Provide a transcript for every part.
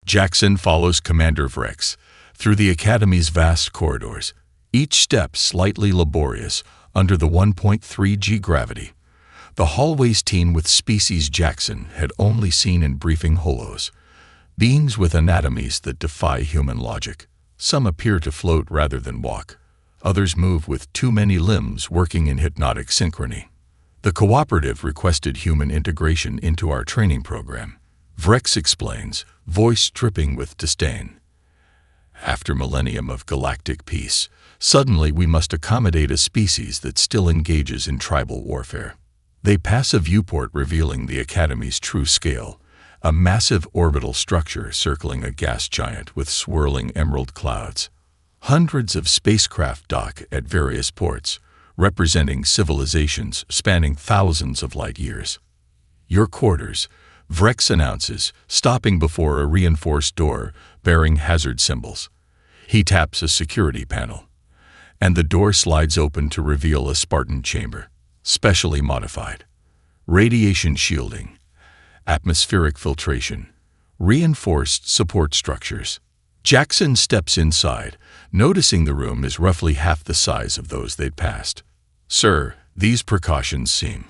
Jackson follows Commander Vrex through the Academy's vast corridors, each step slightly laborious under the 1.3 g gravity. The hallways teem with species Jackson had only seen in briefing holos, beings with anatomies that defy human logic. Some appear to float rather than walk. Others move with too many limbs working in hypnotic synchrony. The cooperative requested human integration into our training program. Vrex explains, voice dripping with disdain. After millennium of galactic peace, suddenly we must accommodate a species that still engages in tribal warfare. They pass a viewport revealing the Academy's true scale, a massive orbital structure circling a gas giant with swirling emerald clouds. Hundreds of spacecraft dock at various ports, representing civilizations spanning thousands of light years. Your quarters, Vrex announces, stopping before a reinforced door bearing hazard symbols. He taps a security panel, and the door slides open to reveal a Spartan chamber, specially modified. Radiation shielding, atmospheric filtration, reinforced support structures. Jackson steps inside, noticing the room is roughly half the size of those they'd passed. Sir, these precautions seem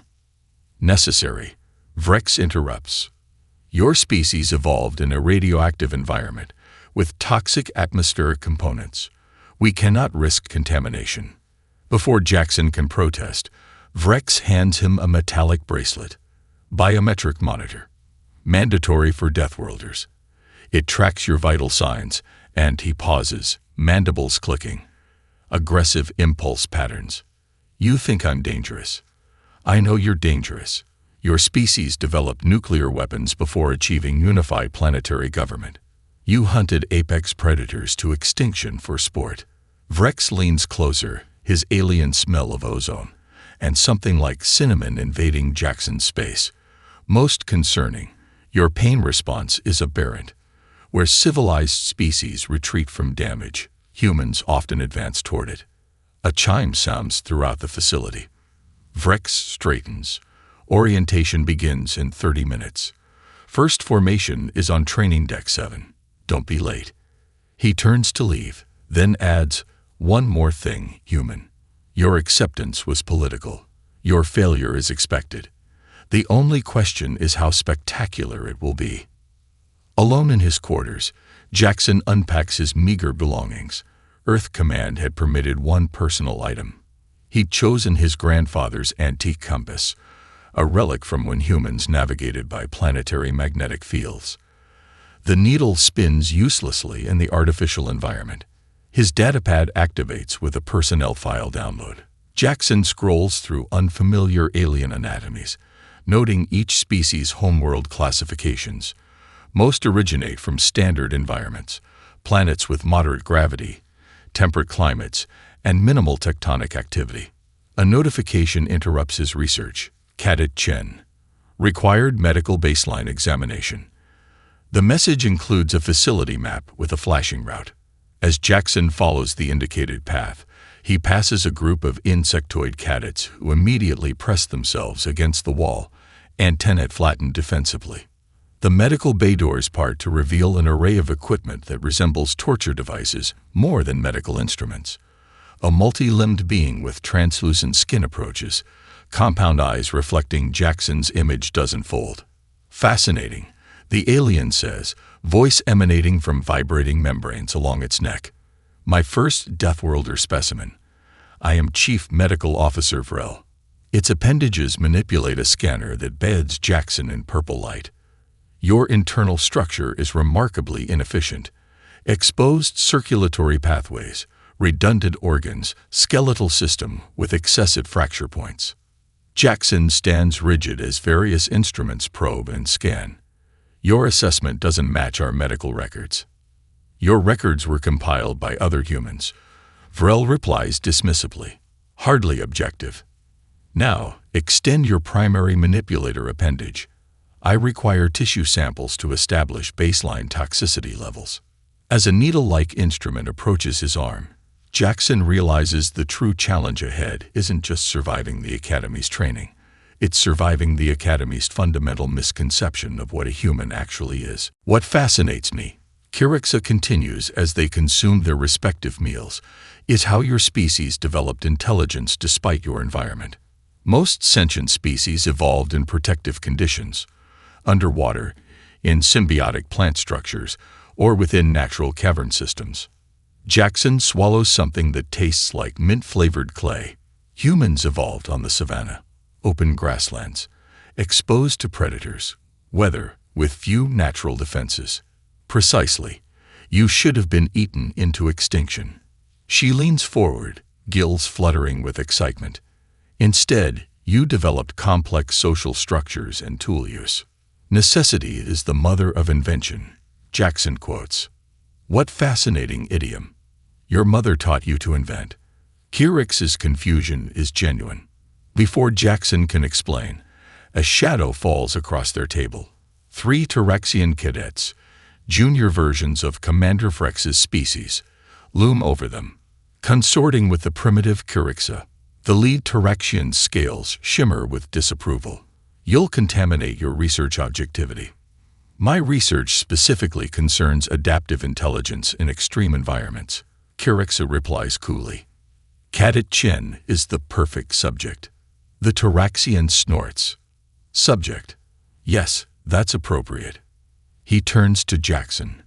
necessary. Vrex interrupts. Your species evolved in a radioactive environment with toxic atmospheric components. We cannot risk contamination. Before Jackson can protest, Vrex hands him a metallic bracelet. Biometric monitor. Mandatory for Deathworlders. It tracks your vital signs, and he pauses, mandibles clicking. Aggressive impulse patterns. You think I'm dangerous. I know you're dangerous. Your species developed nuclear weapons before achieving unified planetary government. You hunted apex predators to extinction for sport. Vrex leans closer, his alien smell of ozone, and something like cinnamon invading Jackson's space. Most concerning, your pain response is aberrant. Where civilized species retreat from damage, humans often advance toward it. A chime sounds throughout the facility. Vrex straightens. Orientation begins in 30 minutes. First formation is on Training Deck 7. Don't be late. He turns to leave, then adds, one more thing, human. Your acceptance was political. Your failure is expected. The only question is how spectacular it will be. Alone in his quarters, Jackson unpacks his meager belongings. Earth Command had permitted one personal item. He'd chosen his grandfather's antique compass, a relic from when humans navigated by planetary magnetic fields. The needle spins uselessly in the artificial environment. His datapad activates with a personnel file download. Jackson scrolls through unfamiliar alien anatomies, noting each species' homeworld classifications. Most originate from standard environments, planets with moderate gravity, temperate climates, and minimal tectonic activity. A notification interrupts his research. Cadet Chen. Required medical baseline examination. The message includes a facility map with a flashing route. As Jackson follows the indicated path, he passes a group of insectoid cadets who immediately press themselves against the wall, antennae flattened defensively. The medical bay doors part to reveal an array of equipment that resembles torture devices more than medical instruments. A multi-limbed being with translucent skin approaches, compound eyes reflecting Jackson's image dozenfold. Fascinating, the alien says, voice emanating from vibrating membranes along its neck. My first Deathworlder specimen. I am Chief Medical Officer Vrel. Its appendages manipulate a scanner that beds Jackson in purple light. Your internal structure is remarkably inefficient. Exposed circulatory pathways, redundant organs, skeletal system with excessive fracture points. Jackson stands rigid as various instruments probe and scan. Your assessment doesn't match our medical records. Your records were compiled by other humans. Vrel replies dismissively, hardly objective. Now, extend your primary manipulator appendage. I require tissue samples to establish baseline toxicity levels. As a needle-like instrument approaches his arm, Jackson realizes the true challenge ahead isn't just surviving the Academy's training. It's surviving the Academy's fundamental misconception of what a human actually is. What fascinates me, Kirixa continues as they consume their respective meals, is how your species developed intelligence despite your environment. Most sentient species evolved in protective conditions, underwater, in symbiotic plant structures, or within natural cavern systems. Jackson swallows something that tastes like mint-flavored clay. Humans evolved on the savanna, open grasslands, exposed to predators, weather, with few natural defenses. Precisely. You should have been eaten into extinction. She leans forward, gills fluttering with excitement. Instead, you developed complex social structures and tool use. Necessity is the mother of invention, Jackson quotes. What fascinating idiom. Your mother taught you to invent. Kirix's confusion is genuine. Before Jackson can explain, a shadow falls across their table. 3 Tyrexian cadets, junior versions of Commander Frex's species, loom over them, consorting with the primitive Kirixa. The lead Tyrexian's scales shimmer with disapproval. You'll contaminate your research objectivity. My research specifically concerns adaptive intelligence in extreme environments, Kirixa replies coolly. Cadet Chin is the perfect subject. The Tyrexian snorts. Subject. Yes, that's appropriate. He turns to Jackson.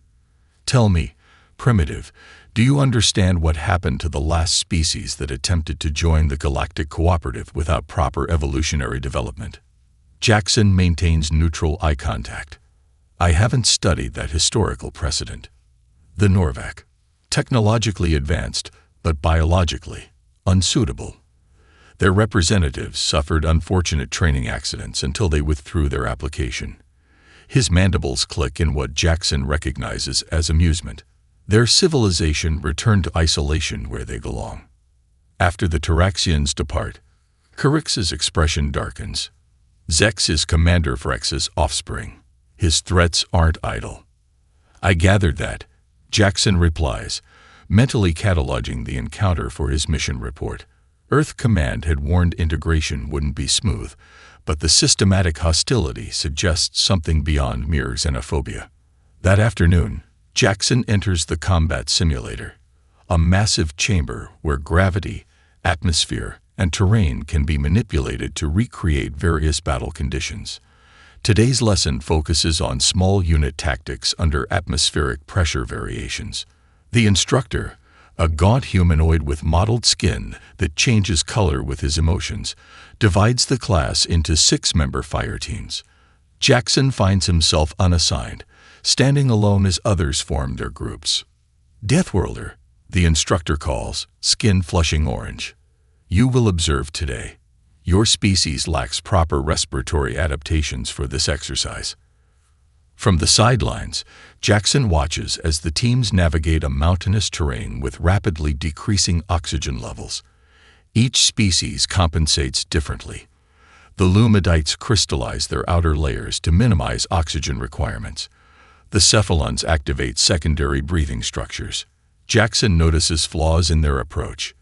Tell me, Primitive, do you understand what happened to the last species that attempted to join the Galactic Cooperative without proper evolutionary development? Jackson maintains neutral eye contact. I haven't studied that historical precedent. The Norvac. Technologically advanced, but biologically unsuitable. Their representatives suffered unfortunate training accidents until they withdrew their application. His mandibles click in what Jackson recognizes as amusement. Their civilization returned to isolation where they belong. After the Tyrexians depart, Kirix's expression darkens. Zex is Commander Frex's offspring. His threats aren't idle. I gathered that, Jackson replies, mentally cataloging the encounter for his mission report. Earth Command had warned integration wouldn't be smooth, but the systematic hostility suggests something beyond mere xenophobia. That afternoon, Jackson enters the combat simulator, a massive chamber where gravity, atmosphere, and terrain can be manipulated to recreate various battle conditions. Today's lesson focuses on small unit tactics under atmospheric pressure variations. The instructor, a gaunt humanoid with mottled skin that changes color with his emotions, divides the class into 6-member fire teams. Jackson finds himself unassigned, standing alone as others form their groups. Deathworlder, the instructor calls, skin flushing orange. You will observe today. Your species lacks proper respiratory adaptations for this exercise. From the sidelines, Jackson watches as the teams navigate a mountainous terrain with rapidly decreasing oxygen levels. Each species compensates differently. The Lumadites crystallize their outer layers to minimize oxygen requirements. The Cephalons activate secondary breathing structures. Jackson notices flaws in their approach.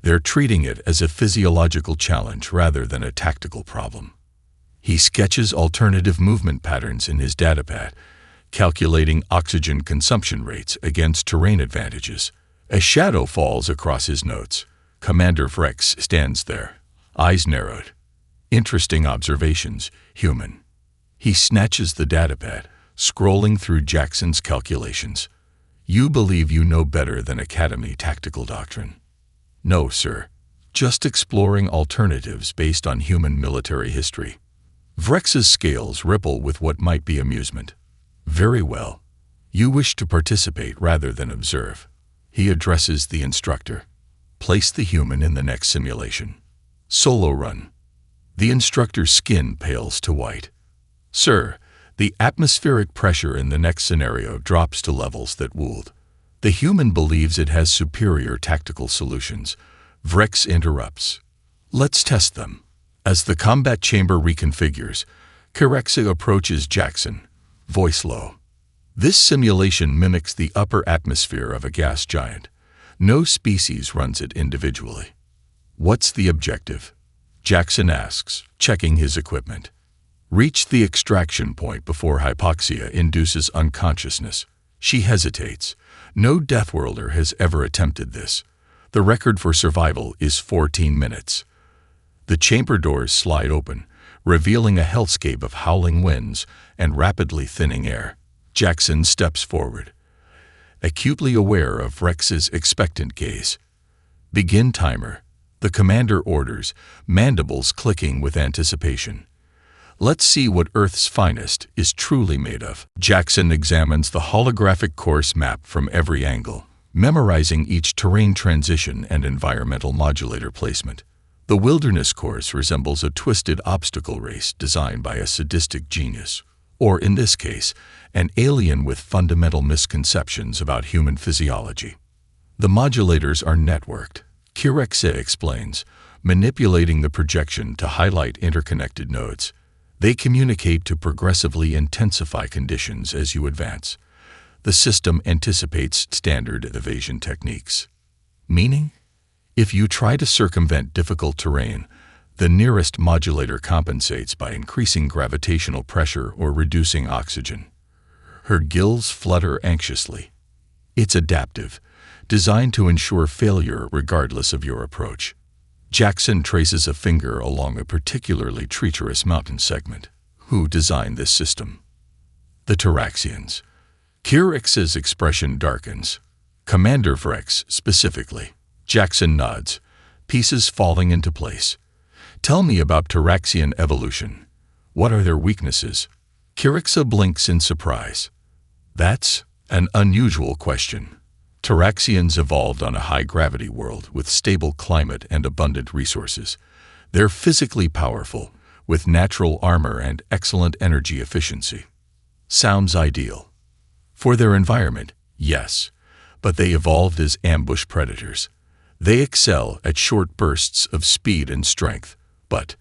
They're treating it as a physiological challenge rather than a tactical problem. He sketches alternative movement patterns in his datapad, calculating oxygen consumption rates against terrain advantages. A shadow falls across his notes. Commander Frex stands there, eyes narrowed. Interesting observations, human. He snatches the datapad, scrolling through Jackson's calculations. You believe you know better than Academy tactical doctrine. No, sir. Just exploring alternatives based on human military history. Vrex's scales ripple with what might be amusement. Very well. You wish to participate rather than observe. He addresses the instructor. Place the human in the next simulation. Solo run. The instructor's skin pales to white. Sir, the atmospheric pressure in the next scenario drops to levels that would. The human believes it has superior tactical solutions. Vrex interrupts. Let's test them. As the combat chamber reconfigures, Kirixa approaches Jackson, voice low. This simulation mimics the upper atmosphere of a gas giant. No species runs it individually. What's the objective? Jackson asks, checking his equipment. Reach the extraction point before hypoxia induces unconsciousness. She hesitates. No Deathworlder has ever attempted this. The record for survival is 14 minutes. The chamber doors slide open, revealing a hellscape of howling winds and rapidly thinning air. Jackson steps forward, acutely aware of Rex's expectant gaze. Begin timer. The commander orders, mandibles clicking with anticipation. Let's see what Earth's finest is truly made of. Jackson examines the holographic course map from every angle, memorizing each terrain transition and environmental modulator placement. The wilderness course resembles a twisted obstacle race designed by a sadistic genius, or in this case, an alien with fundamental misconceptions about human physiology. The modulators are networked, Kirexa explains, manipulating the projection to highlight interconnected nodes. They communicate to progressively intensify conditions as you advance. The system anticipates standard evasion techniques. Meaning, if you try to circumvent difficult terrain, the nearest modulator compensates by increasing gravitational pressure or reducing oxygen. Her gills flutter anxiously. It's adaptive, designed to ensure failure regardless of your approach. Jackson traces a finger along a particularly treacherous mountain segment. Who designed this system? The Taraxians. Kirix's expression darkens. Commander Vrex, specifically. Jackson nods, pieces falling into place. Tell me about Taraxian evolution. What are their weaknesses? Kirixa blinks in surprise. That's an unusual question. Taraxians evolved on a high-gravity world with stable climate and abundant resources. They're physically powerful, with natural armor and excellent energy efficiency. Sounds ideal. For their environment, yes, but they evolved as ambush predators. They excel at short bursts of speed and strength, but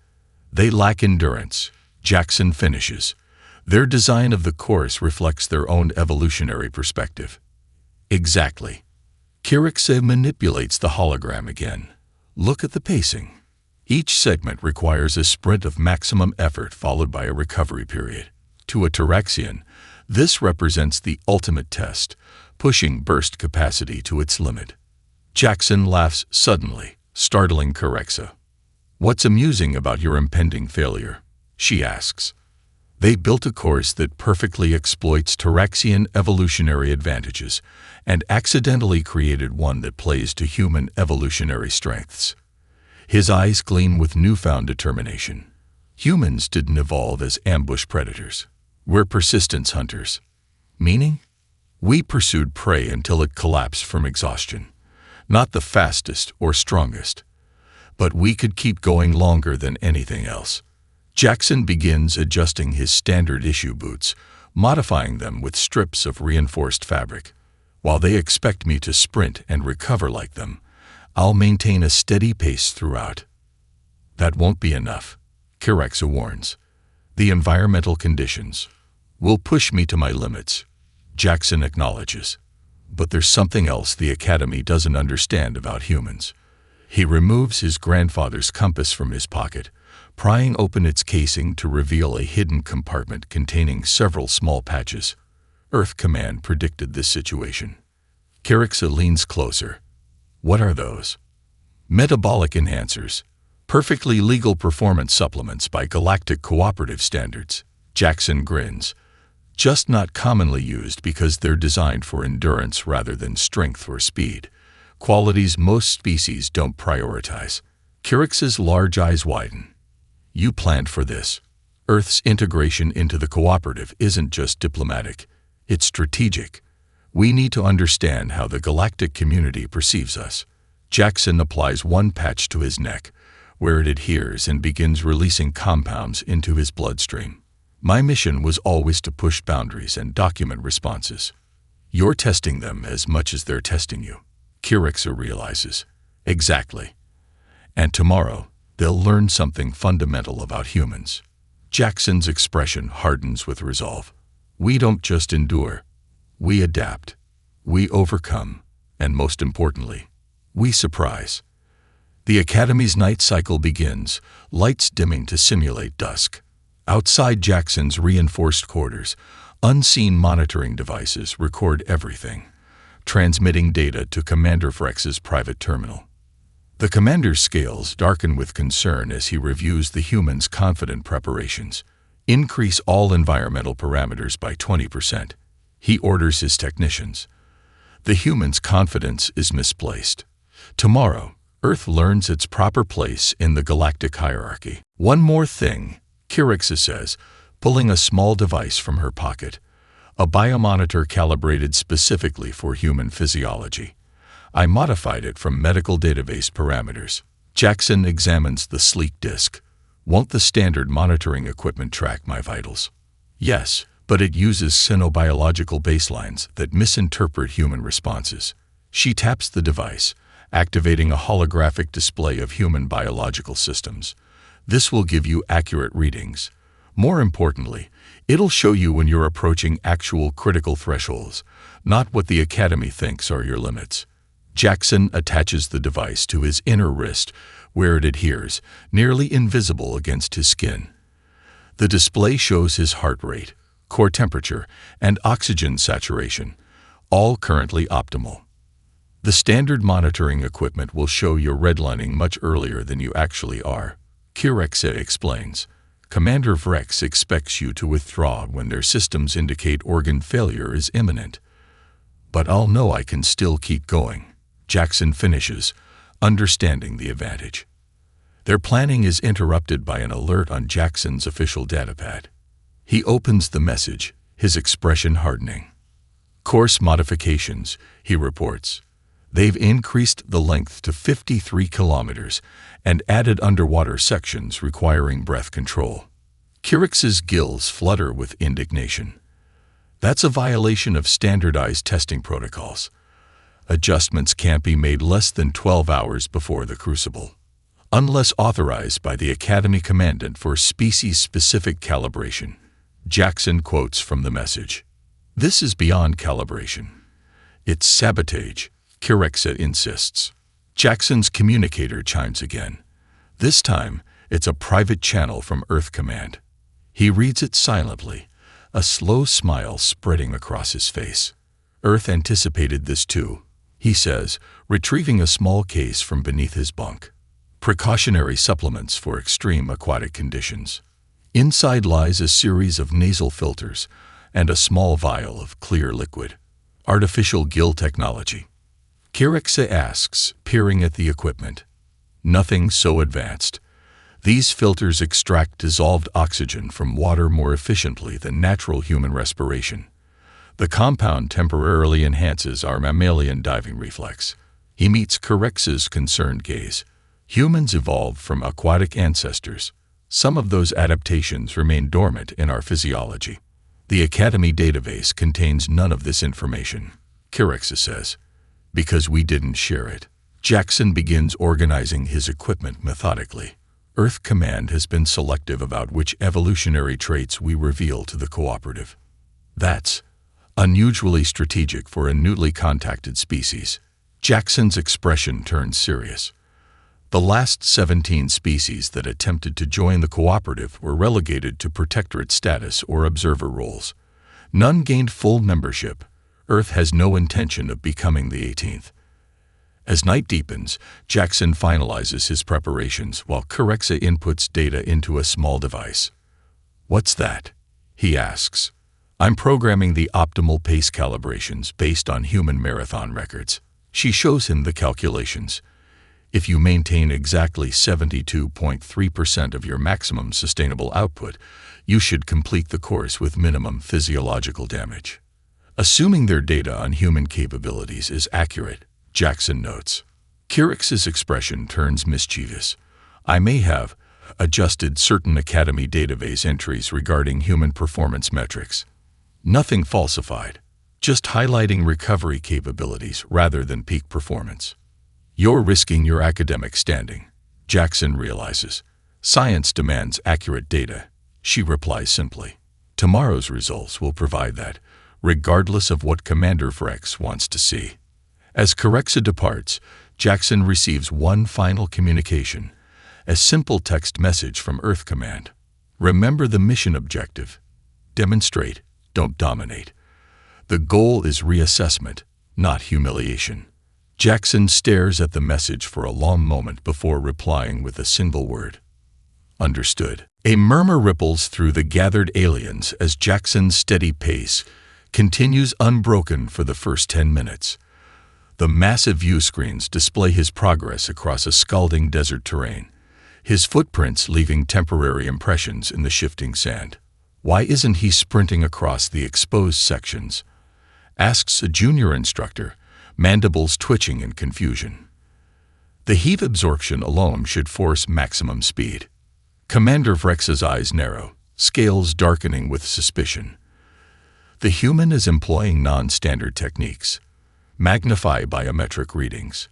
they lack endurance. Jackson finishes. Their design of the course reflects their own evolutionary perspective. Exactly. Kirixa manipulates the hologram again. Look at the pacing. Each segment requires a sprint of maximum effort followed by a recovery period. To a Taraxian, this represents the ultimate test, pushing burst capacity to its limit. Jackson laughs suddenly, startling Kirixa. What's amusing about your impending failure? She asks. They built a course that perfectly exploits Taraxian evolutionary advantages and accidentally created one that plays to human evolutionary strengths. His eyes gleam with newfound determination. Humans didn't evolve as ambush predators. We're persistence hunters. Meaning? We pursued prey until it collapsed from exhaustion. Not the fastest or strongest. But we could keep going longer than anything else. Jackson begins adjusting his standard issue boots, modifying them with strips of reinforced fabric. While they expect me to sprint and recover like them, I'll maintain a steady pace throughout. That won't be enough, Kirixa warns. The environmental conditions will push me to my limits, Jackson acknowledges. But there's something else the Academy doesn't understand about humans. He removes his grandfather's compass from his pocket, prying open its casing to reveal a hidden compartment containing several small patches. Earth Command predicted this situation. Kirixa leans closer. What are those? Metabolic enhancers. Perfectly legal performance supplements by Galactic cooperative standards. Jackson grins. Just not commonly used because they're designed for endurance rather than strength or speed. Qualities most species don't prioritize. Kirix's large eyes widen. You planned for this. Earth's integration into the cooperative isn't just diplomatic, it's strategic. We need to understand how the galactic community perceives us. Jackson applies one patch to his neck, where it adheres and begins releasing compounds into his bloodstream. My mission was always to push boundaries and document responses. You're testing them as much as they're testing you. Kirixa realizes. Exactly. And tomorrow, they'll learn something fundamental about humans. Jackson's expression hardens with resolve. We don't just endure. We adapt. We overcome. And most importantly, we surprise. The Academy's night cycle begins, lights dimming to simulate dusk. Outside Jackson's reinforced quarters, Unseen monitoring devices record everything, transmitting data to Commander Frex's private terminal. The commander's scales darken with concern as he reviews the human's confident preparations. Increase all environmental parameters by 20%. He orders his technicians. The human's confidence is misplaced. Tomorrow, Earth learns its proper place in the galactic hierarchy. One more thing, Kirixa says, pulling a small device from her pocket. A biomonitor calibrated specifically for human physiology. I modified it from medical database parameters. Jackson examines the sleek disc. Won't the standard monitoring equipment track my vitals? Yes, but it uses xenobiological baselines that misinterpret human responses. She taps the device, activating a holographic display of human biological systems. This will give you accurate readings. More importantly, it'll show you when you're approaching actual critical thresholds, not what the Academy thinks are your limits. Jackson attaches the device to his inner wrist, where it adheres, nearly invisible against his skin. The display shows his heart rate, core temperature, and oxygen saturation, all currently optimal. The standard monitoring equipment will show your redlining much earlier than you actually are. Kirixa explains. Commander Vrex expects you to withdraw when their systems indicate organ failure is imminent. But I'll know I can still keep going. Jackson finishes, understanding the advantage. Their planning is interrupted by an alert on Jackson's official datapad. He opens the message, his expression hardening. Course modifications, he reports. They've increased the length to 53 kilometers and added underwater sections requiring breath control. Kirix's gills flutter with indignation. That's a violation of standardized testing protocols. Adjustments can't be made less than 12 hours before the crucible, unless authorized by the Academy Commandant for species-specific calibration. Jackson quotes from the message. This is beyond calibration. It's sabotage, Kirixa insists. Jackson's communicator chimes again. This time, it's a private channel from Earth Command. He reads it silently, a slow smile spreading across his face. Earth anticipated this too, he says, retrieving a small case from beneath his bunk. Precautionary supplements for extreme aquatic conditions. Inside lies a series of nasal filters and a small vial of clear liquid. Artificial gill technology. Kirixa asks, peering at the equipment. Nothing so advanced. These filters extract dissolved oxygen from water more efficiently than natural human respiration. The compound temporarily enhances our mammalian diving reflex. He meets Kirixa's concerned gaze. Humans evolved from aquatic ancestors. Some of those adaptations remain dormant in our physiology. The Academy database contains none of this information, Kirixa says. Because we didn't share it. Jackson begins organizing his equipment methodically. Earth Command has been selective about which evolutionary traits we reveal to the cooperative. That's unusually strategic for a newly contacted species. Jackson's expression turns serious. The last 17 species that attempted to join the cooperative were relegated to protectorate status or observer roles. None gained full membership. Earth has no intention of becoming the 18th. As night deepens, Jackson finalizes his preparations while Kirixa inputs data into a small device. What's that? He asks. I'm programming the optimal pace calibrations based on human marathon records. She shows him the calculations. If you maintain exactly 72.3% of your maximum sustainable output, you should complete the course with minimum physiological damage. Assuming their data on human capabilities is accurate, Jackson notes. Kirix's expression turns mischievous. I may have adjusted certain Academy database entries regarding human performance metrics. Nothing falsified, just highlighting recovery capabilities rather than peak performance. You're risking your academic standing, Jackson realizes. Science demands accurate data. She replies simply. Tomorrow's results will provide that, regardless of what Commander Vrex wants to see. As Kirixa departs, Jackson receives one final communication, a simple text message from Earth Command. Remember the mission objective. Demonstrate don't dominate. The goal is reassessment, not humiliation. Jackson stares at the message for a long moment before replying with a single word. Understood. A murmur ripples through the gathered aliens as Jackson's steady pace continues unbroken for the first 10 minutes. The massive view screens display his progress across a scalding desert terrain, his footprints leaving temporary impressions in the shifting sand. Why isn't he sprinting across the exposed sections? Asks a junior instructor, mandibles twitching in confusion. The heat absorption alone should force maximum speed. Commander Vrex's eyes narrow, scales darkening with suspicion. The human is employing non-standard techniques. Magnify biometric readings.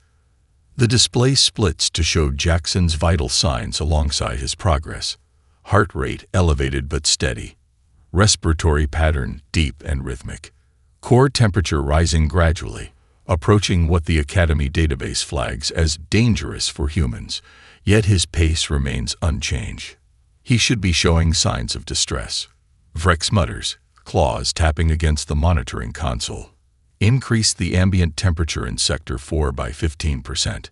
The display splits to show Jackson's vital signs alongside his progress. Heart rate elevated but steady. Respiratory pattern deep and rhythmic. Core temperature rising gradually, approaching what the Academy database flags as dangerous for humans, yet his pace remains unchanged. He should be showing signs of distress. Vrex mutters, claws tapping against the monitoring console. Increase the ambient temperature in Sector 4 by 15%.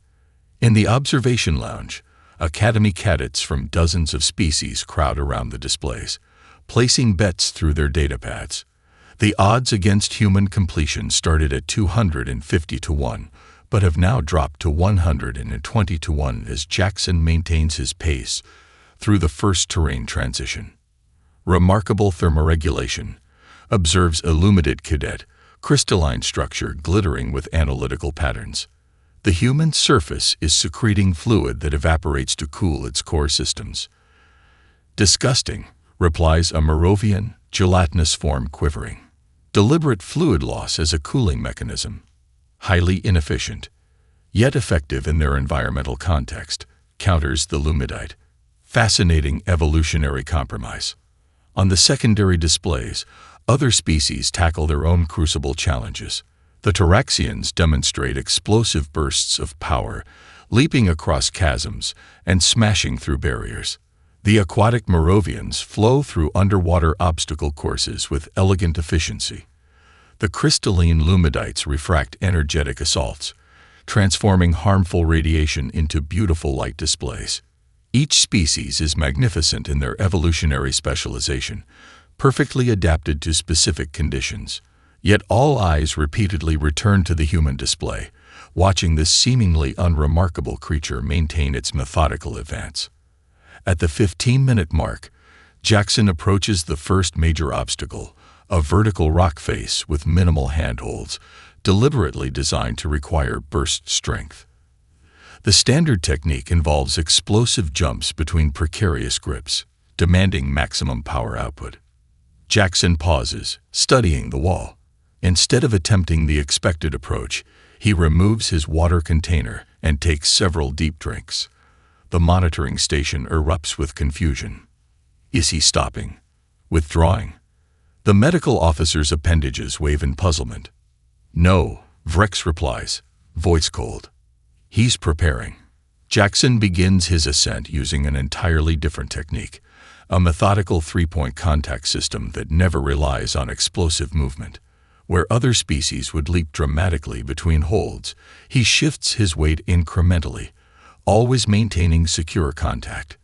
In the observation lounge, Academy cadets from dozens of species crowd around the displays, placing bets through their datapads. The odds against human completion started at 250 to 1, but have now dropped to 120 to 1 as Jackson maintains his pace through the first terrain transition. Remarkable thermoregulation, observes Illuminated Cadet, crystalline structure glittering with analytical patterns. The human surface is secreting fluid that evaporates to cool its core systems. Disgusting, replies a Moravian, gelatinous form quivering. Deliberate fluid loss as a cooling mechanism. Highly inefficient, yet effective in their environmental context, counters the Lumidite. Fascinating evolutionary compromise. On the secondary displays, other species tackle their own crucible challenges. The Taraxians demonstrate explosive bursts of power, leaping across chasms and smashing through barriers. The aquatic Moravians flow through underwater obstacle courses with elegant efficiency. The crystalline Lumidites refract energetic assaults, transforming harmful radiation into beautiful light displays. Each species is magnificent in their evolutionary specialization, perfectly adapted to specific conditions. Yet all eyes repeatedly return to the human display, watching this seemingly unremarkable creature maintain its methodical advance. At the 15-minute mark, Jackson approaches the first major obstacle, a vertical rock face with minimal handholds, deliberately designed to require burst strength. The standard technique involves explosive jumps between precarious grips, demanding maximum power output. Jackson pauses, studying the wall. Instead of attempting the expected approach, he removes his water container and takes several deep drinks. The monitoring station erupts with confusion. Is he stopping? Withdrawing? The medical officer's appendages wave in puzzlement. No, Vrex replies, voice cold. He's preparing. Jackson begins his ascent using an entirely different technique, a methodical three-point contact system that never relies on explosive movement. Where other species would leap dramatically between holds, he shifts his weight incrementally, always maintaining secure contact.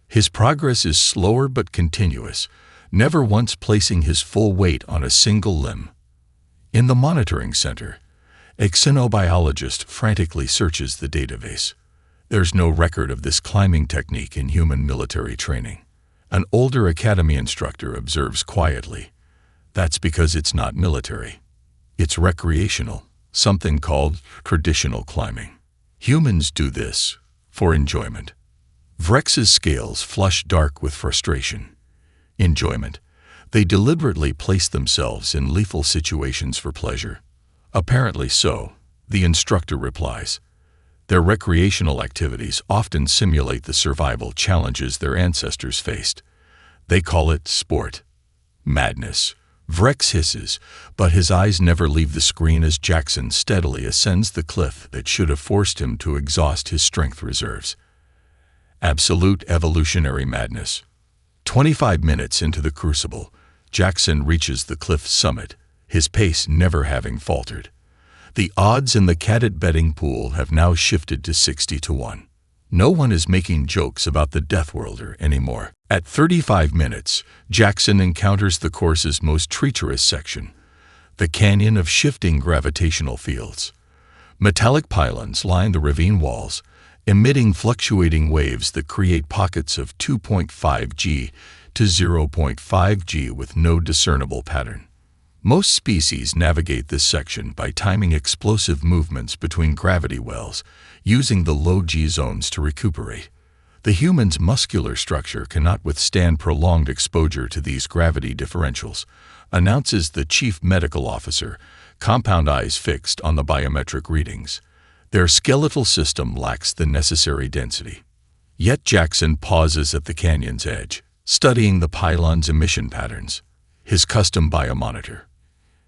His progress is slower but continuous, never once placing his full weight on a single limb. In the monitoring center, a xenobiologist frantically searches the database. There's no record of this climbing technique in human military training. An older academy instructor observes quietly, that's because it's not military. It's recreational, something called traditional climbing. Humans do this for enjoyment. Vrex's scales flush dark with frustration. Enjoyment. They deliberately place themselves in lethal situations for pleasure. Apparently so, the instructor replies. Their recreational activities often simulate the survival challenges their ancestors faced. They call it sport. Madness. Vrex hisses, but his eyes never leave the screen as Jackson steadily ascends the cliff that should have forced him to exhaust his strength reserves. Absolute evolutionary madness. 25 minutes into the crucible, Jackson reaches the cliff summit, his pace never having faltered. The odds in the cadet betting pool have now shifted to 60-1. No one is making jokes about the Deathworlder anymore. At 35 minutes, Jackson encounters the course's most treacherous section, the canyon of shifting gravitational fields. Metallic pylons line the ravine walls, emitting fluctuating waves that create pockets of 2.5 G to 0.5 G with no discernible pattern. Most species navigate this section by timing explosive movements between gravity wells, using the low G zones to recuperate. The human's muscular structure cannot withstand prolonged exposure to these gravity differentials, announces the chief medical officer, compound eyes fixed on the biometric readings. Their skeletal system lacks the necessary density. Yet Jackson pauses at the canyon's edge, studying the pylon's emission patterns. His custom biomonitor,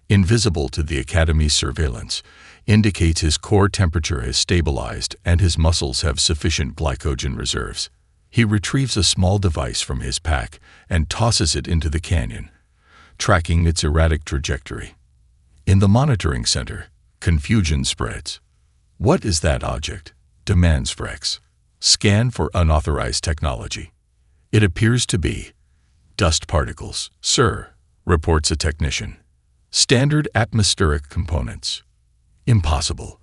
invisible to the Academy's surveillance, indicates his core temperature has stabilized and his muscles have sufficient glycogen reserves. He retrieves a small device from his pack and tosses it into the canyon, tracking its erratic trajectory. In the monitoring center, confusion spreads. "What is that object?" demands Vrex. "Scan for unauthorized technology." "It appears to be dust particles, sir," reports a technician. "Standard atmospheric components." Impossible.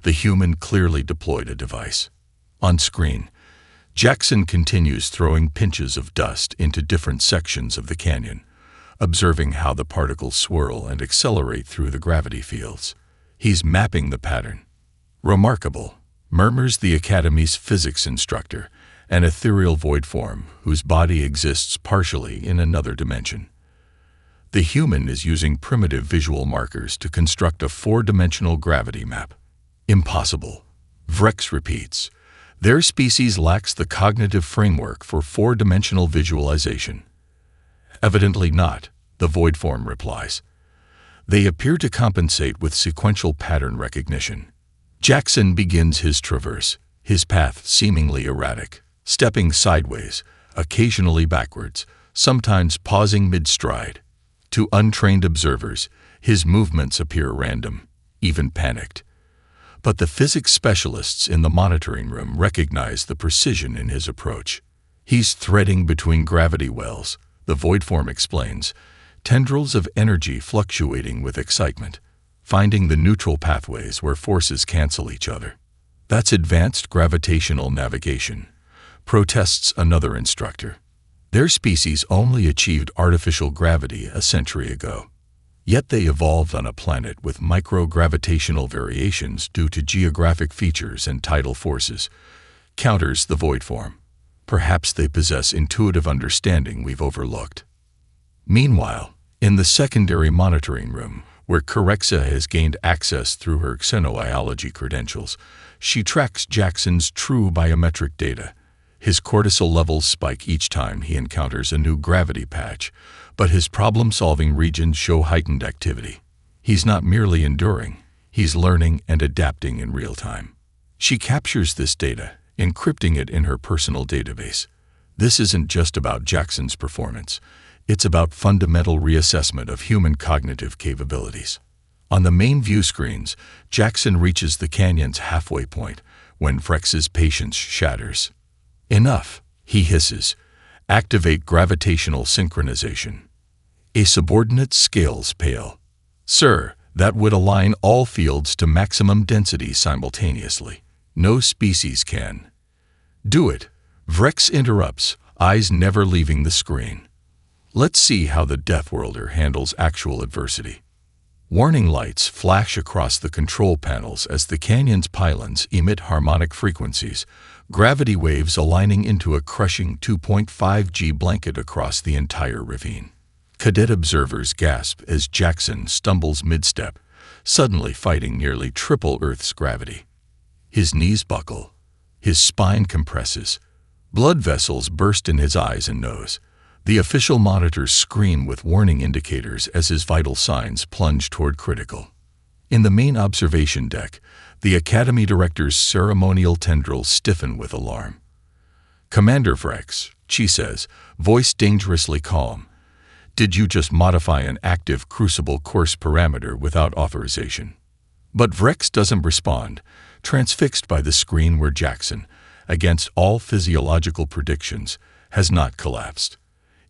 The human clearly deployed a device. On screen, Jackson continues throwing pinches of dust into different sections of the canyon, observing how the particles swirl and accelerate through the gravity fields. He's mapping the pattern. "Remarkable," murmurs the Academy's physics instructor, an ethereal void form whose body exists partially in another dimension. The human is using primitive visual markers to construct a four-dimensional gravity map. Impossible, Vrex repeats. Their species lacks the cognitive framework for four-dimensional visualization. Evidently not, the void form replies. They appear to compensate with sequential pattern recognition. Jackson begins his traverse, his path seemingly erratic, stepping sideways, occasionally backwards, sometimes pausing mid-stride. To untrained observers, his movements appear random, even panicked. But the physics specialists in the monitoring room recognize the precision in his approach. He's threading between gravity wells, the void form explains, tendrils of energy fluctuating with excitement, finding the neutral pathways where forces cancel each other. "That's advanced gravitational navigation," protests another instructor. Their species only achieved artificial gravity a century ago. Yet they evolved on a planet with microgravitational variations due to geographic features and tidal forces, counters the void form. Perhaps they possess intuitive understanding we've overlooked. Meanwhile, in the secondary monitoring room, where Corexa has gained access through her xenobiology credentials, she tracks Jackson's true biometric data. His cortisol levels spike each time he encounters a new gravity patch, but his problem-solving regions show heightened activity. He's not merely enduring, he's learning and adapting in real time. She captures this data, encrypting it in her personal database. This isn't just about Jackson's performance, it's about fundamental reassessment of human cognitive capabilities. On the main view screens, Jackson reaches the canyon's halfway point when Vrex's patience shatters. "Enough," he hisses. "Activate gravitational synchronization." A subordinate scales pale. "Sir, that would align all fields to maximum density simultaneously. No species can." "Do it," Vrex interrupts, eyes never leaving the screen. Let's see how the Deathworlder handles actual adversity. Warning lights flash across the control panels as the canyon's pylons emit harmonic frequencies, gravity waves aligning into a crushing 2.5 G blanket across the entire ravine. Cadet observers gasp as Jackson stumbles mid-step, suddenly fighting nearly triple Earth's gravity. His knees buckle, his spine compresses, blood vessels burst in his eyes and nose. The official monitors scream with warning indicators as his vital signs plunge toward critical. In the main observation deck, the Academy Director's ceremonial tendrils stiffen with alarm. "Commander Vrex," she says, voice dangerously calm, Did you just modify an active crucible course parameter without authorization? But Vrex doesn't respond, transfixed by the screen where Jackson, against all physiological predictions, has not collapsed.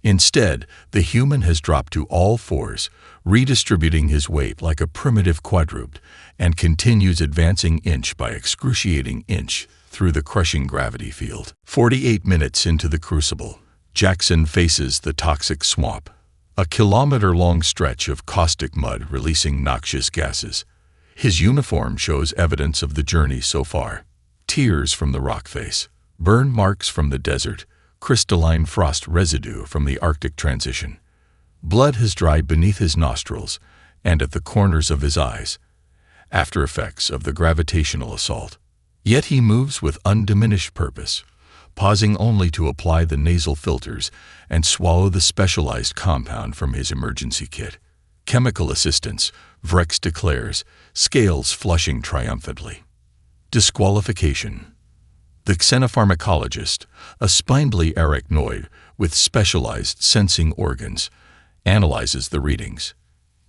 Instead, the human has dropped to all fours, redistributing his weight like a primitive quadruped, and continues advancing inch by excruciating inch through the crushing gravity field. 48 minutes into the crucible, Jackson faces the toxic swamp, a kilometer-long stretch of caustic mud releasing noxious gases. His uniform shows evidence of the journey so far. Tears from the rock face, burn marks from the desert, crystalline frost residue from the Arctic transition. Blood has dried beneath his nostrils and at the corners of his eyes, after effects of the gravitational assault. Yet he moves with undiminished purpose, pausing only to apply the nasal filters and swallow the specialized compound from his emergency kit. Chemical assistance, Vrex declares, scales flushing triumphantly. Disqualification. The xenopharmacologist, a spindly arachnoid with specialized sensing organs, analyzes the readings.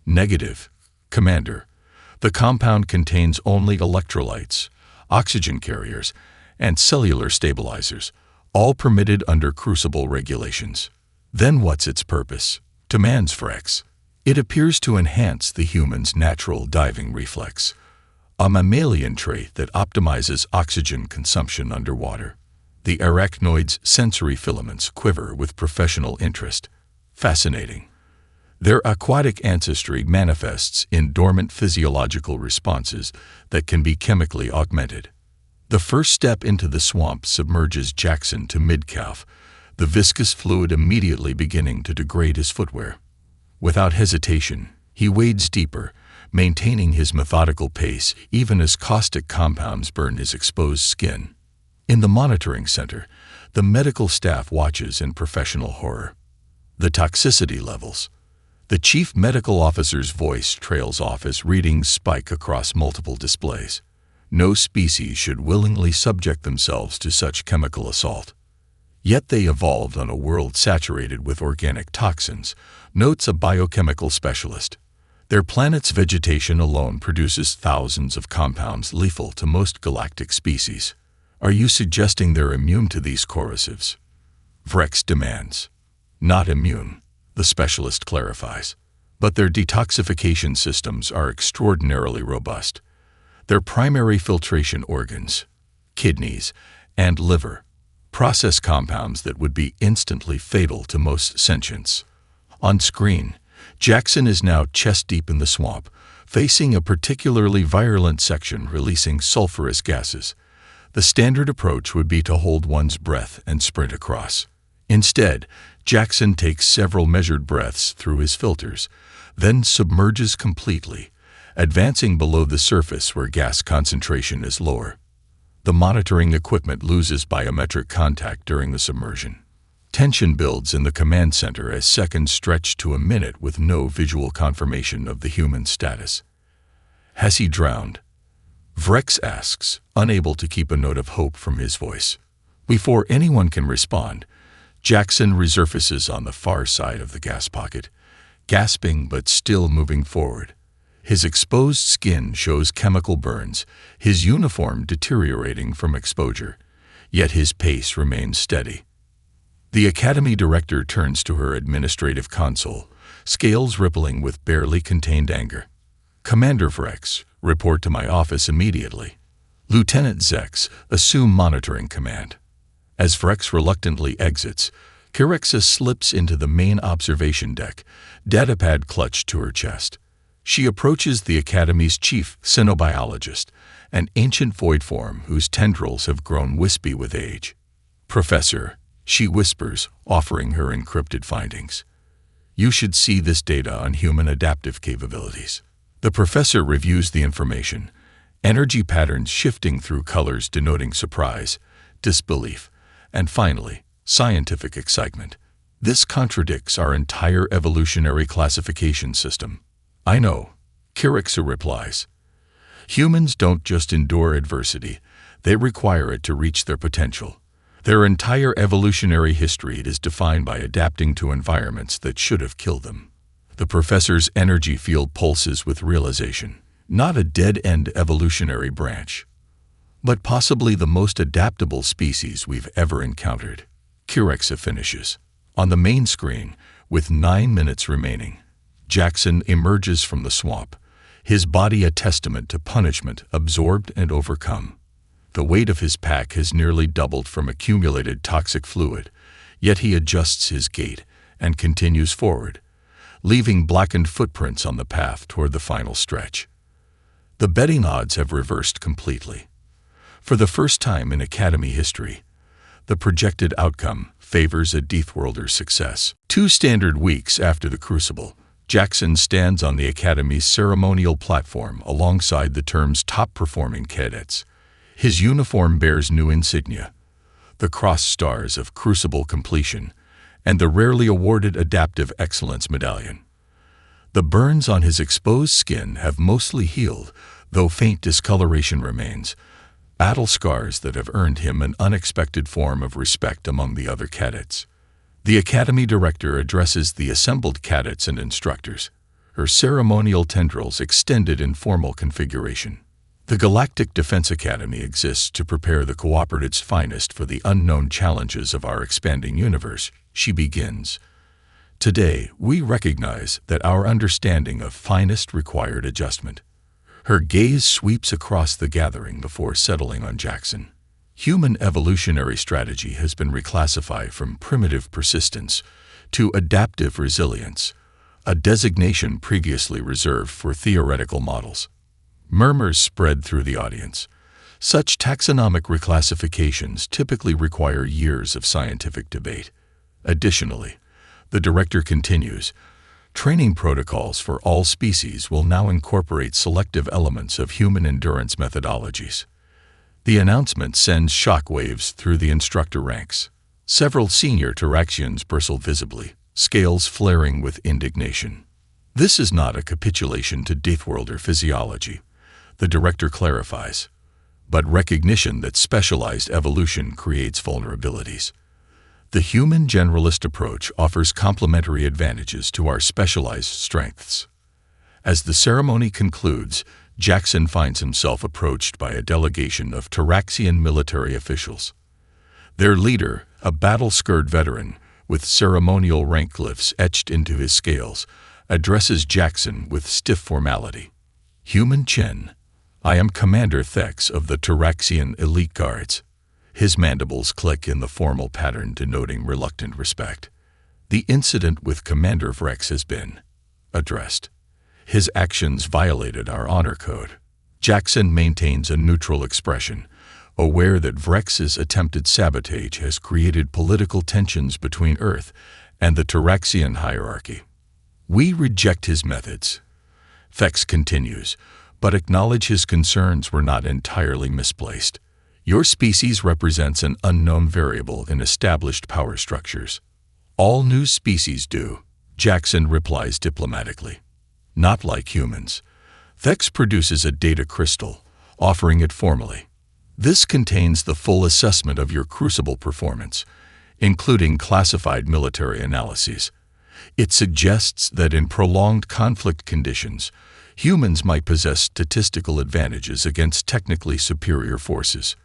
Negative. Commander. The compound contains only electrolytes, oxygen carriers, and cellular stabilizers, all permitted under crucible regulations. Then what's its purpose? Demands Vrex. It appears to enhance the human's natural diving reflex, a mammalian trait that optimizes oxygen consumption underwater. The arachnoid's sensory filaments quiver with professional interest. Fascinating. Their aquatic ancestry manifests in dormant physiological responses that can be chemically augmented. The first step into the swamp submerges Jackson to mid-calf, the viscous fluid immediately beginning to degrade his footwear. Without hesitation, he wades deeper, maintaining his methodical pace even as caustic compounds burn his exposed skin. In the monitoring center, the medical staff watches in professional horror. The toxicity levels. The chief medical officer's voice trails off as readings spike across multiple displays. No species should willingly subject themselves to such chemical assault. Yet they evolved on a world saturated with organic toxins, notes a biochemical specialist. Their planet's vegetation alone produces thousands of compounds lethal to most galactic species. Are you suggesting they're immune to these corrosives? Vrex demands. Not immune, the specialist clarifies. But their detoxification systems are extraordinarily robust. Their primary filtration organs, kidneys, and liver, process compounds that would be instantly fatal to most sentients. On screen, Jackson is now chest-deep in the swamp, facing a particularly virulent section releasing sulfurous gases. The standard approach would be to hold one's breath and sprint across. Instead, Jackson takes several measured breaths through his filters, then submerges completely, advancing below the surface where gas concentration is lower. The monitoring equipment loses biometric contact during the submersion. Tension builds in the command center as seconds stretch to a minute with no visual confirmation of the human status. Has he drowned? Vrex asks, unable to keep a note of hope from his voice. Before anyone can respond, Jackson resurfaces on the far side of the gas pocket, gasping but still moving forward. His exposed skin shows chemical burns, his uniform deteriorating from exposure, yet his pace remains steady. The Academy director turns to her administrative console, scales rippling with barely contained anger. Commander Vrex, report to my office immediately. Lieutenant Zex, assume monitoring command. As Vrex reluctantly exits, Kyrexis slips into the main observation deck, datapad clutched to her chest. She approaches the Academy's chief xenobiologist, an ancient void form whose tendrils have grown wispy with age. Professor, she whispers, offering her encrypted findings. You should see this data on human adaptive capabilities. The professor reviews the information, energy patterns shifting through colors denoting surprise, disbelief, and finally, scientific excitement. This contradicts our entire evolutionary classification system. I know, Kyrexis replies. Humans don't just endure adversity, they require it to reach their potential. Their entire evolutionary history is defined by adapting to environments that should have killed them. The professor's energy field pulses with realization, not a dead-end evolutionary branch, but possibly the most adaptable species we've ever encountered. Kirexa finishes. On the main screen, with 9 minutes remaining, Jackson emerges from the swamp, his body a testament to punishment absorbed and overcome. The weight of his pack has nearly doubled from accumulated toxic fluid, yet he adjusts his gait and continues forward, leaving blackened footprints on the path toward the final stretch. The betting odds have reversed completely. For the first time in Academy history, the projected outcome favors a Deathworlder's success. 2 standard weeks after the Crucible, Jackson stands on the Academy's ceremonial platform alongside the term's top-performing cadets. His uniform bears new insignia, the cross stars of Crucible completion, and the rarely awarded Adaptive Excellence Medallion. The burns on his exposed skin have mostly healed, though faint discoloration remains, battle scars that have earned him an unexpected form of respect among the other cadets. The Academy Director addresses the assembled cadets and instructors, her ceremonial tendrils extended in formal configuration. The Galactic Defense Academy exists to prepare the Cooperative's finest for the unknown challenges of our expanding universe, she begins. Today, we recognize that our understanding of finest required adjustment. Her gaze sweeps across the gathering before settling on Jackson. Human evolutionary strategy has been reclassified from primitive persistence to adaptive resilience, a designation previously reserved for theoretical models. Murmurs spread through the audience. Such taxonomic reclassifications typically require years of scientific debate. Additionally, the director continues, training protocols for all species will now incorporate selective elements of human endurance methodologies. The announcement sends shockwaves through the instructor ranks. Several senior Taraxians bristle visibly, scales flaring with indignation. This is not a capitulation to Deathworlder physiology, the director clarifies, but recognition that specialized evolution creates vulnerabilities. The human generalist approach offers complementary advantages to our specialized strengths. As the ceremony concludes, Jackson finds himself approached by a delegation of Taraxian military officials. Their leader, a battle-scarred veteran with ceremonial rank glyphs etched into his scales, addresses Jackson with stiff formality. Human Chen, I am Commander Thex of the Taraxian Elite Guards. His mandibles click in the formal pattern denoting reluctant respect. The incident with Commander Vrex has been addressed. His actions violated our honor code. Jackson maintains a neutral expression, aware that Vrex's attempted sabotage has created political tensions between Earth and the Taraxian hierarchy. We reject his methods. Thex continues, but acknowledge his concerns were not entirely misplaced. Your species represents an unknown variable in established power structures. All new species do, Jackson replies diplomatically. Not like humans. Thex produces a data crystal, offering it formally. This contains the full assessment of your Crucible performance, including classified military analyses. It suggests that in prolonged conflict conditions, humans might possess statistical advantages against technically superior forces.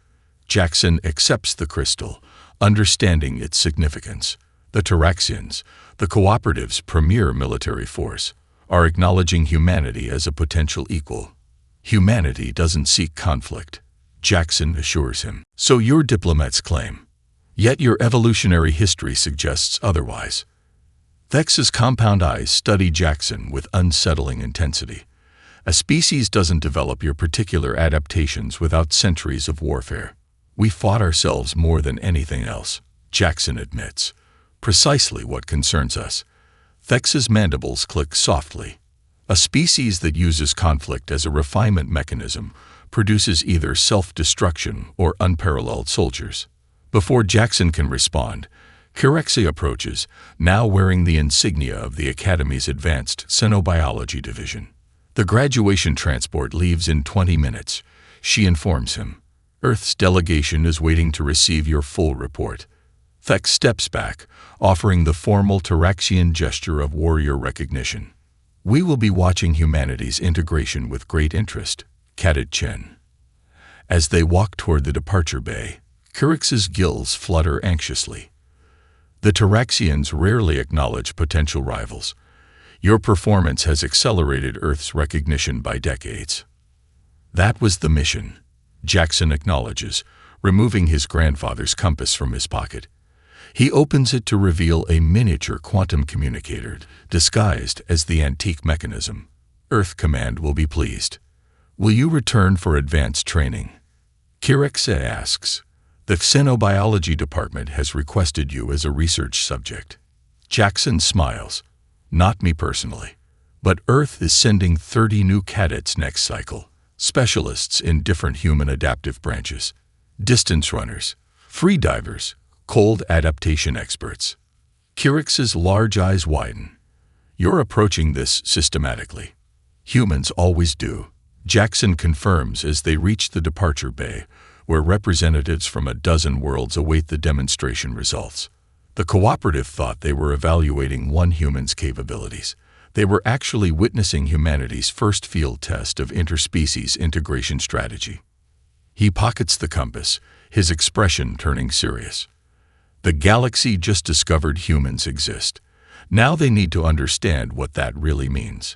Jackson accepts the crystal, understanding its significance. The Taraxians, the Cooperative's premier military force, are acknowledging humanity as a potential equal. Humanity doesn't seek conflict, Jackson assures him. So your diplomats claim. Yet your evolutionary history suggests otherwise. Thex's compound eyes study Jackson with unsettling intensity. A species doesn't develop your particular adaptations without centuries of warfare. We fought ourselves more than anything else, Jackson admits. Precisely what concerns us. Thex's mandibles click softly. A species that uses conflict as a refinement mechanism produces either self-destruction or unparalleled soldiers. Before Jackson can respond, Kirexa approaches, now wearing the insignia of the Academy's Advanced Xenobiology Division. The graduation transport leaves in 20 minutes, she informs him, Earth's delegation is waiting to receive your full report. Thex steps back, offering the formal Tyraxian gesture of warrior recognition. We will be watching humanity's integration with great interest, Cadet Chen. As they walk toward the departure bay, Kyrix's gills flutter anxiously. The Tyraxians rarely acknowledge potential rivals. Your performance has accelerated Earth's recognition by decades. That was the mission, Jackson acknowledges, removing his grandfather's compass from his pocket. He opens it to reveal a miniature quantum communicator, disguised as the antique mechanism. Earth Command will be pleased. Will you return for advanced training? Kyrix asks. The Xenobiology Department has requested you as a research subject. Jackson smiles. Not me personally. But Earth is sending 30 new cadets next cycle, specialists in different human adaptive branches, distance runners, free divers, cold adaptation experts. Kyrix's large eyes widen. You're approaching this systematically. Humans always do. Jackson confirms as they reach the departure bay, where representatives from a dozen worlds await the demonstration results. The cooperative thought they were evaluating one human's capabilities. They were actually witnessing humanity's first field test of interspecies integration strategy. He pockets the compass, his expression turning serious. The galaxy just discovered humans exist. Now they need to understand what that really means.